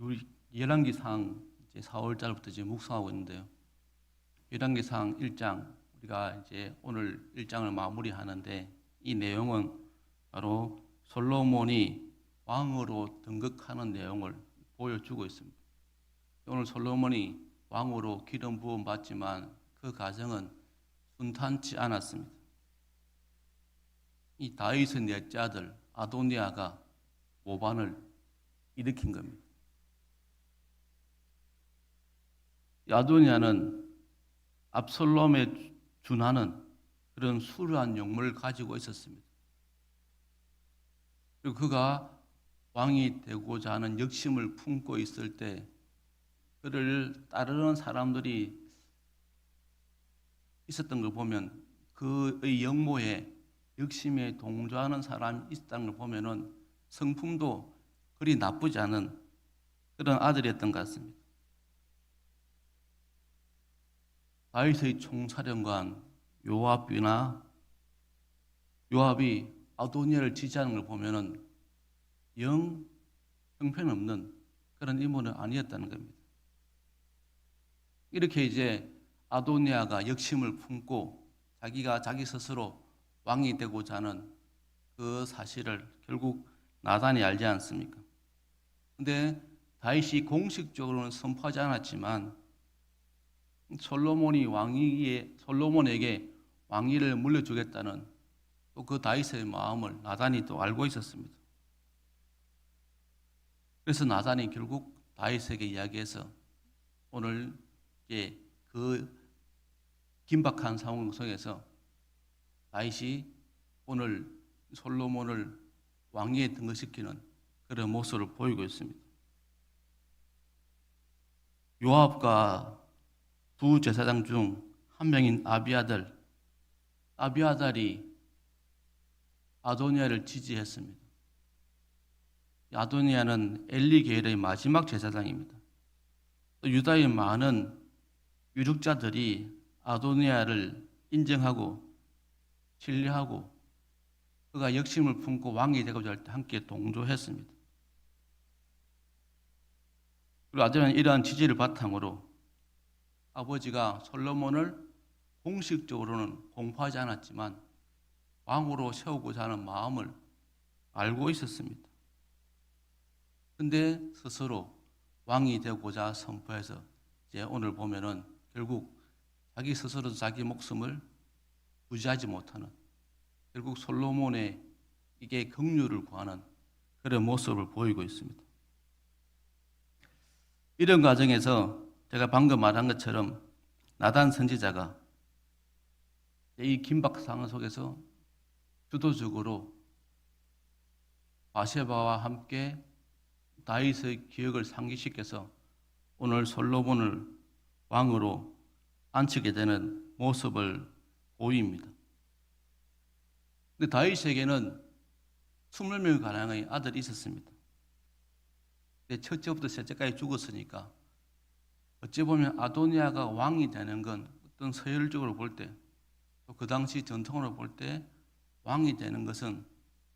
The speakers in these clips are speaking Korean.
우리 열왕기상 이제 4월 달부터 지금 묵상하고 있는데요. 열왕기상 1장 우리가 이제 오늘 1장을 마무리하는데 이 내용은 바로 솔로몬이 왕으로 등극하는 내용을 보여주고 있습니다. 오늘 솔로몬이 왕으로 기름 부음 받지만 그 과정은 순탄치 않았습니다. 이 다윗의 넷째 아들 아도니아가 모반을 일으킨 겁니다. 아도니아는 압살롬에 준하는 그런 수려한 용모를 가지고 있었습니다. 그리고 그가 왕이 되고자 하는 욕심을 품고 있을 때 그를 따르는 사람들이 있었던 걸 보면 그의 영모에 욕심에 동조하는 사람이 있었다는 걸 보면은 성품도 그리 나쁘지 않은 그런 아들이었던 것 같습니다. 다윗의 총사령관 요압이 아도니아를 지지하는 걸 보면은 영 형편없는 그런 인물은 아니었다는 겁니다. 이렇게 이제 아도니아가 욕심을 품고 자기가 자기 스스로 왕이 되고자 하는 그 사실을 결국 나단이 알지 않습니까? 근데 다윗이 공식적으로는 선포하지 않았지만 솔로몬에게 왕위를 물려주겠다는 또 그 다윗의 마음을 나단이 또 알고 있었습니다. 그래서 나단이 결국 다윗에게 이야기해서 오늘 이제 그 긴박한 상황 속에서 다윗이 오늘 솔로몬을 왕위에 등극시키는 그런 모습을 보이고 있습니다. 요압과 두 제사장 중 한 명인 아비아달이 아도니아를 지지했습니다. 아도니아는 엘리 계열의 마지막 제사장입니다. 또 유다의 많은 유력자들이 아도니아를 인정하고 신뢰하고 그가 욕심을 품고 왕이 되고자 할 때 함께 동조했습니다. 그리고 아도니아는 이러한 지지를 바탕으로 아버지가 솔로몬을 공식적으로는 공포하지 않았지만 왕으로 세우고자 하는 마음을 알고 있었습니다. 근데 스스로 왕이 되고자 선포해서 이제 오늘 보면은 결국 자기 스스로도 자기 목숨을 부지하지 못하는 결국 솔로몬의 이게 긍휼을 구하는 그런 모습을 보이고 있습니다. 이런 과정에서 제가 방금 말한 것처럼 나단 선지자가 이 긴박 상황 속에서 주도적으로 바세바와 함께 다윗의 기억을 상기시켜서 오늘 솔로몬을 왕으로 앉히게 되는 모습을 보입니다. 근데 다윗에게는 20명의 가량의 아들이 있었습니다. 근데 첫째부터 셋째까지 죽었으니까 어찌 보면 아도니아가 왕이 되는 건 어떤 서열적으로 볼 때 또 그 당시 전통으로 볼 때 왕이 되는 것은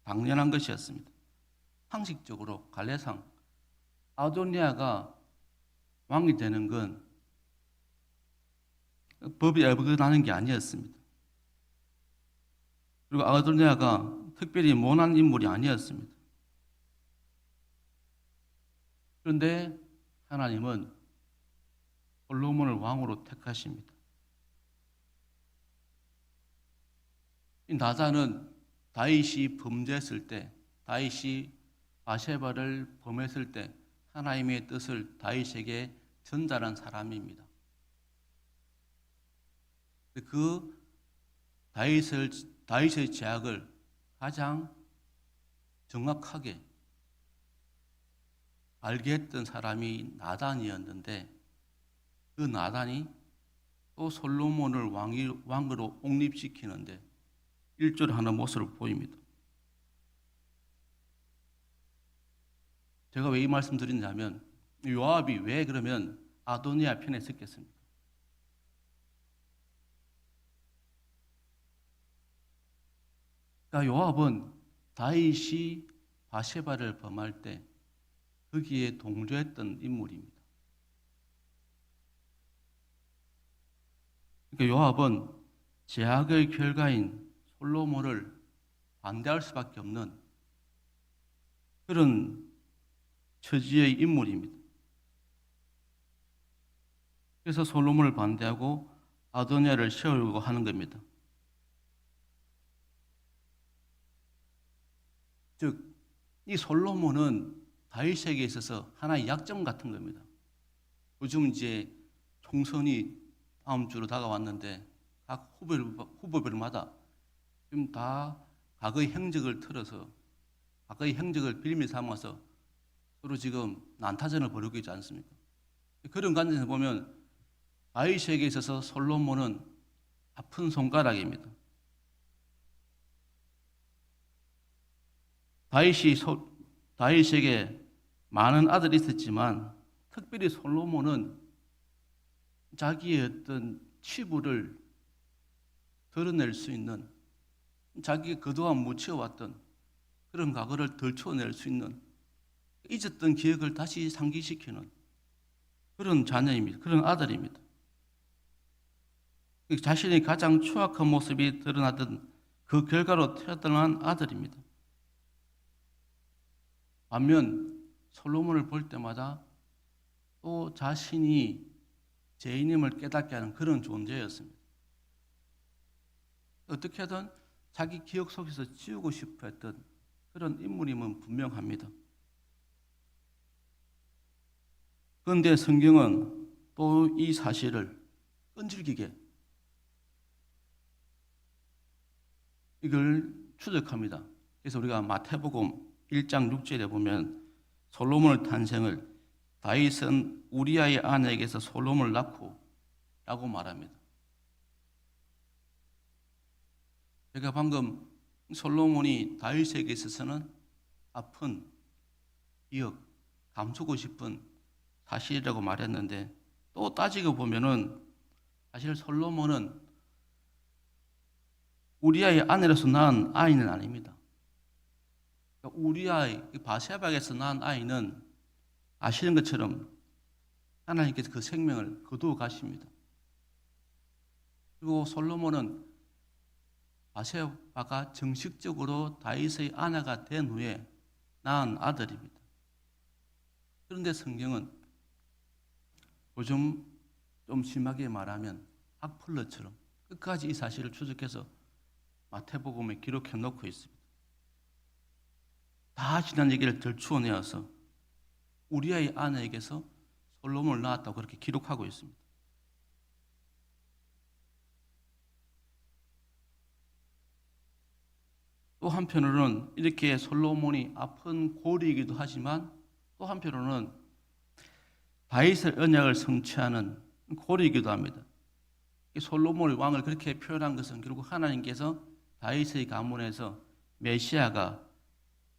당연한 것이었습니다. 상식적으로 갈래상 아도니아가 왕이 되는 건 법이 어긋나는 게 아니었습니다. 그리고 아도니아가 특별히 못난 인물이 아니었습니다. 그런데 하나님은 솔로몬을 왕으로 택하십니다. 이 나단은 다윗이 범죄했을 때, 다윗이 바세바를 범했을 때 하나님의 뜻을 다윗에게 전달한 사람입니다. 그 다윗의 죄악을 가장 정확하게 알게 했던 사람이 나단이었는데 그 나단이 또 솔로몬을 왕으로 옹립시키는데 일조하는 모습을 보입니다. 제가 왜 이 말씀 드리냐면 요압이 왜 그러면 아도니아 편에 섰겠습니까? 그러니까 요압은 다윗이 바세바를 범할 때 거기에 동조했던 인물입니다. 그러니까 요압은 제약의 결과인 솔로몬을 반대할 수밖에 없는 그런 처지의 인물입니다. 그래서 솔로몬을 반대하고 아도니아를 세우려고 하는 겁니다. 즉, 이 솔로몬은 다윗에게 있어서 하나의 약점 같은 겁니다. 요즘 이제 총선이 다음 주로 다가왔는데 각 후보별마다 지금 다 과거의 행적을 틀어서 과거의 행적을 빌미 삼아서 서로 지금 난타전을 벌이고 있지 않습니까? 그런 관점에서 보면 다윗에게 있어서 솔로몬은 아픈 손가락입니다. 다윗에게 많은 아들이 있었지만 특별히 솔로몬은 자기의 어떤 치부를 드러낼 수 있는, 자기가 그동안 묻혀왔던 그런 과거를 덜쳐낼 수 있는, 잊었던 기억을 다시 상기시키는 그런 자녀입니다. 그런 아들입니다. 자신의 가장 추악한 모습이 드러나던 그 결과로 태어난 아들입니다. 반면 솔로몬을 볼 때마다 또 자신이 죄인임을 깨닫게 하는 그런 존재였습니다. 어떻게든 자기 기억 속에서 지우고 싶어 했던 그런 인물임은 분명합니다. 그런데 성경은 또 이 사실을 끈질기게 이걸 추적합니다. 그래서 우리가 마태복음 1장 6절에 보면 솔로몬의 탄생을 다윗은 우리아의 아내에게서 솔로몬을 낳고 라고 말합니다. 제가 방금 솔로몬이 다윗에게 있어서는 아픈 기억, 감추고 싶은 사실이라고 말했는데 또 따지고 보면은 사실 솔로몬은 우리아의 아내로서 낳은 아이는 아닙니다. 우리아의 바세바에서 낳은 아이는 아시는 것처럼 하나님께서 그 생명을 거두어 가십니다. 그리고 솔로몬은 바세바가 정식적으로 다윗의 아내가 된 후에 낳은 아들입니다. 그런데 성경은 요즘 좀 심하게 말하면 악플러처럼 끝까지 이 사실을 추적해서 마태복음에 기록해 놓고 있습니다. 다 지난 얘기를 덜추어내어서 우리아의 아내에게서 솔로몬을 낳았다고 그렇게 기록하고 있습니다. 또 한편으로는 이렇게 솔로몬이 아픈 고리이기도 하지만 또 한편으로는 다윗의 언약을 성취하는 고리이기도 합니다. 솔로몬의 왕을 그렇게 표현한 것은 결국 하나님께서 다윗의 가문에서 메시아가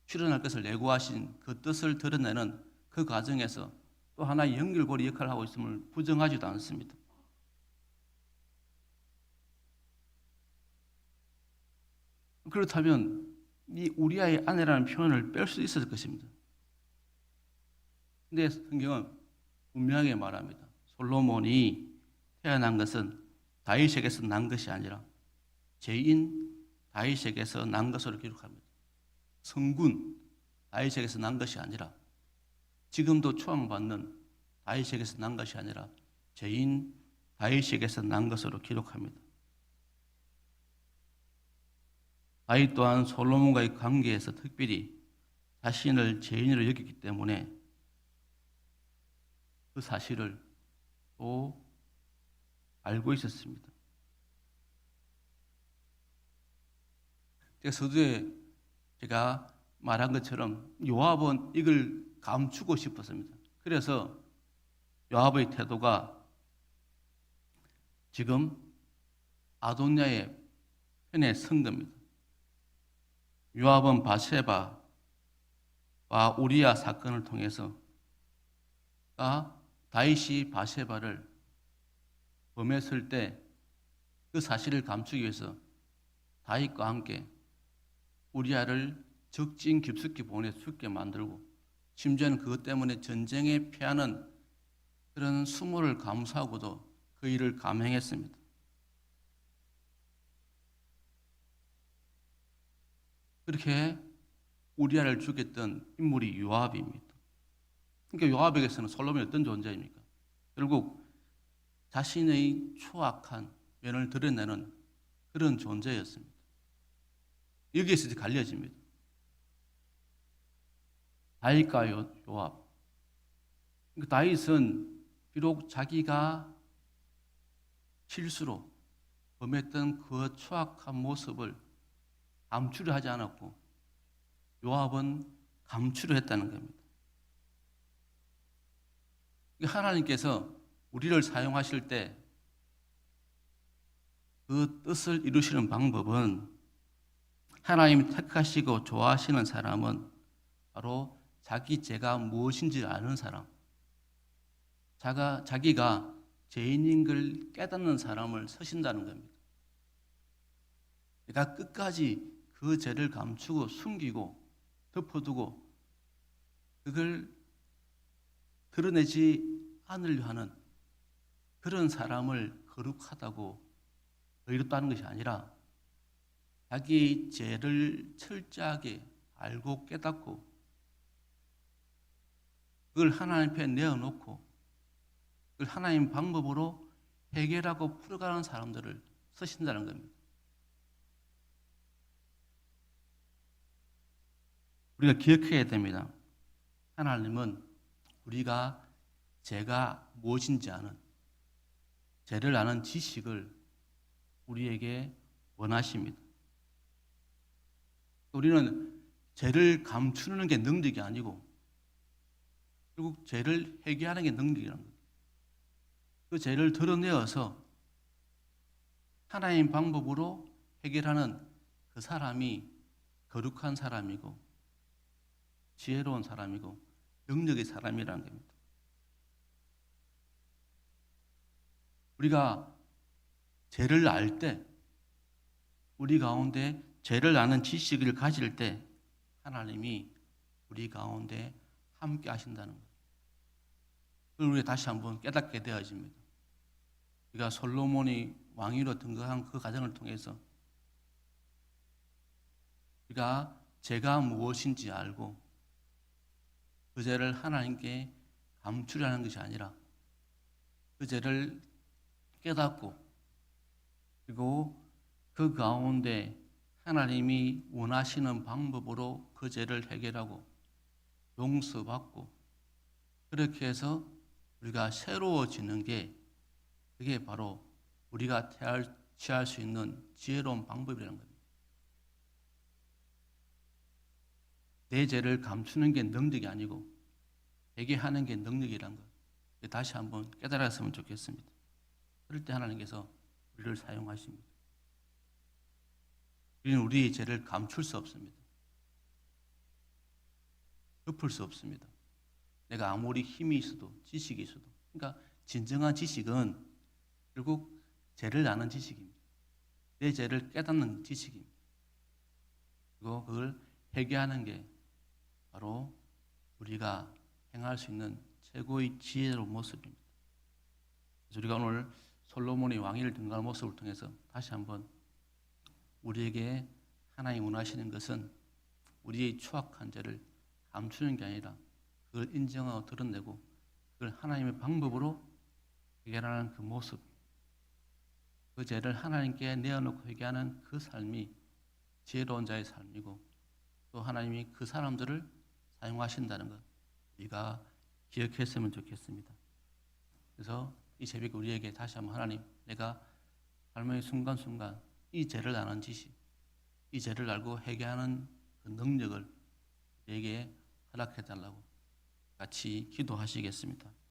출현할 것을 예고하신 그 뜻을 드러내는 그 과정에서 또 하나의 연결고리 역할을 하고 있음을 부정하지도 않습니다. 그렇다면 이 우리아의 아내라는 표현을 뺄 수 있었을 것입니다. 그런데 성경은 분명하게 말합니다. 솔로몬이 태어난 것은 다윗에게서 난 것이 아니라 죄인 다윗에게서 난 것으로 기록합니다. 성군 다윗에게서 난 것이 아니라 지금도 추앙받는 다윗에게서 난 것이 아니라 죄인 다윗에게서 난 것으로 기록합니다. 다윗 또한 솔로몬과의 관계에서 특별히 자신을 죄인으로 여겼기 때문에 그 사실을 또 알고 있었습니다. 서두에 제가 말한 것처럼 요압은 이걸 감추고 싶었습니다. 그래서 요압의 태도가 지금 아도니아의 편에 선 겁니다. 요압은 바세바와 우리아 사건을 통해서 다윗이 바세바를 범했을 때 그 사실을 감추기 위해서 다윗과 함께 우리아를 적진 깊숙이 보내 죽게 만들고 심지어는 그것 때문에 전쟁에 패하는 그런 수모를 감수하고도 그 일을 감행했습니다. 그렇게 우리아를 죽였던 인물이 요압입니다. 그러니까 요압에게서는 솔로몬이 어떤 존재입니까? 결국 자신의 추악한 면을 드러내는 그런 존재였습니다. 여기에서 이제 갈려집니다. 다윗과 요압. 그러니까 다윗은 비록 자기가 실수로 범했던 그 추악한 모습을 감추려 하지 않았고 요압은 감추려 했다는 겁니다. 하나님께서 우리를 사용하실 때 그 뜻을 이루시는 방법은 하나님이 택하시고 좋아하시는 사람은 바로 자기 죄가 무엇인지 아는 사람, 자기가 죄인인 걸 깨닫는 사람을 쓰신다는 겁니다. 그러니까 끝까지 그 죄를 감추고 숨기고 덮어두고 그걸 드러내지 않으려 하는 그런 사람을 거룩하다고 의롭다는 것이 아니라 자기 죄를 철저하게 알고 깨닫고 그걸 하나님 앞에 내어놓고 그걸 하나님 방법으로 해결하고 풀어가는 사람들을 쓰신다는 겁니다. 우리가 기억해야 됩니다. 하나님은 우리가 죄가 무엇인지 아는, 죄를 아는 지식을 우리에게 원하십니다. 우리는 죄를 감추는 게 능력이 아니고 결국 죄를 회개하는 게 능력이라는 거예요. 그 죄를 드러내어서 하나님 방법으로 해결하는 그 사람이 거룩한 사람이고 지혜로운 사람이고 능력의 사람이라는 겁니다. 우리가 죄를 알 때, 우리 가운데 죄를 아는 지식을 가질 때 하나님이 우리 가운데 함께 하신다는 거예요. 그걸 우리가 다시 한번 깨닫게 되어집니다. 우리가 솔로몬이 왕위로 등극한 그 과정을 통해서 우리가 죄가 무엇인지 알고 그 죄를 하나님께 감추려는 것이 아니라 그 죄를 깨닫고 그리고 그 가운데 하나님이 원하시는 방법으로 그 죄를 해결하고 용서받고 그렇게 해서 우리가 새로워지는 게 그게 바로 우리가 취할 수 있는 지혜로운 방법이라는 겁니다. 내 죄를 감추는 게 능력이 아니고 회개하는 게 능력이라는 것. 다시 한번 깨달았으면 좋겠습니다. 그럴 때 하나님께서 우리를 사용하십니다. 우리는 우리의 죄를 감출 수 없습니다. 덮을 수 없습니다. 내가 아무리 힘이 있어도 지식이 있어도 그러니까 진정한 지식은 결국 죄를 아는 지식입니다. 내 죄를 깨닫는 지식입니다. 그리고 그걸 회개하는 게 바로 우리가 행할 수 있는 최고의 지혜로운 모습입니다. 그래서 우리가 오늘 솔로몬이 왕위를 등극하는 모습을 통해서 다시 한번 우리에게 하나님 원하시는 것은 우리의 추악한 죄를 감추는 게 아니라 그걸 인정하고 드러내고 그걸 하나님의 방법으로 해결하는 그 모습, 그 죄를 하나님께 내어놓고 회개하는 그 삶이 지혜로운 자의 삶이고 또 하나님이 그 사람들을 사용하신다는 것 우리가 기억했으면 좋겠습니다. 그래서 이 새벽에 우리에게 다시 한번 하나님, 내가 삶의 순간순간 이 죄를 아는 지식, 이 죄를 알고 회개하는 그 능력을 우리에게 허락해달라고 같이 기도하시겠습니다.